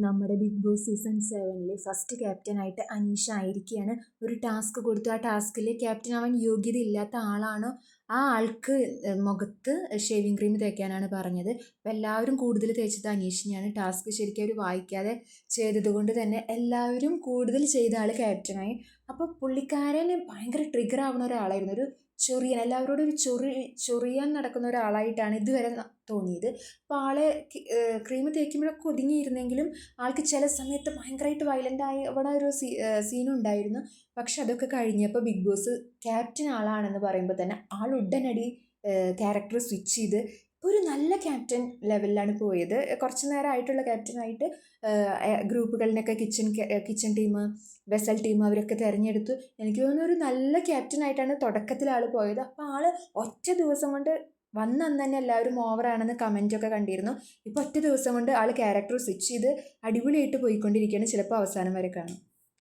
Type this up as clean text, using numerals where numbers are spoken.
നമ്മുടെ Bigg Boss season 7 first ക്യാപ്റ്റനായിട്ട് അനീഷ ആയിരിക്കുകയാണ്. ഒരു ടാസ്ക് കൊടുത്തു. ആ ടാസ്കിൽ ക്യാപ്റ്റൻ ആവാൻ യോഗ്യതയില്ലാത്ത ആളാണോ ആ ആൾക്ക് മുഖത്ത് ഷേവിങ് ക്രീം തേക്കാനാണ് പറഞ്ഞത്. അപ്പോൾ എല്ലാവരും കൂടുതൽ തേച്ചത് അനീഷിനെയാണ്. ടാസ്ക് ശരിക്കും അവർ വായിക്കാതെ ചെയ്തത് കൊണ്ട് തന്നെ എല്ലാവരും കൂടുതൽ ചെയ്ത ആൾ ക്യാപ്റ്റനായി. അപ്പോൾ പുള്ളിക്കാരൻ ഭയങ്കര ട്രിഗർ ആവുന്ന ഒരാളായിരുന്നു. ഒരു ചൊറിയൻ, എല്ലാവരോടും ഒരു ചൊറിയാൻ നടക്കുന്ന ഒരാളായിട്ടാണ് ഇതുവരെ തോന്നിയത്. അപ്പോൾ ആളെ ക്രീം തേക്കുമ്പോഴൊക്കെ ഒതുങ്ങിയിരുന്നെങ്കിലും ആൾക്ക് ചില സമയത്ത് ഭയങ്കരമായിട്ട് വയലൻ്റ് ആയി അവിടെ ഒരു സീനുണ്ടായിരുന്നു. പക്ഷെ അതൊക്കെ കഴിഞ്ഞപ്പോൾ ബിഗ് ബോസ് ക്യാപ്റ്റൻ ആളാണെന്ന് പറയുമ്പോൾ തന്നെ ആൾ ഉടനടി ക്യാരക്ടർ സ്വിച്ച് ചെയ്ത് ഒരു നല്ല ക്യാപ്റ്റൻ ലെവലിലാണ് പോയത്. കുറച്ച് നേരമായിട്ടുള്ള ക്യാപ്റ്റനായിട്ട് ഗ്രൂപ്പുകളിനൊക്കെ കിച്ചൺ ടീം, വെസൽ ടീം അവരൊക്കെ തിരഞ്ഞെടുത്തു. എനിക്ക് തോന്നുന്നു ഒരു നല്ല ക്യാപ്റ്റനായിട്ടാണ് തുടക്കത്തിൽ ആൾ പോയത്. അപ്പോൾ ആൾ ഒറ്റ ദിവസം കൊണ്ട് വന്ന അന്ന് തന്നെ എല്ലാവരും ഓവറാണെന്ന് കമൻറ്റൊക്കെ കണ്ടിരുന്നു. ഇപ്പോൾ ഒറ്റ ദിവസം കൊണ്ട് ആൾ ക്യാരക്ടർ സ്വിച്ച് ചെയ്ത് അടിപൊളിയായിട്ട് പോയിക്കൊണ്ടിരിക്കുകയാണ്. ചിലപ്പോൾ അവസാനം വരെ കാണും.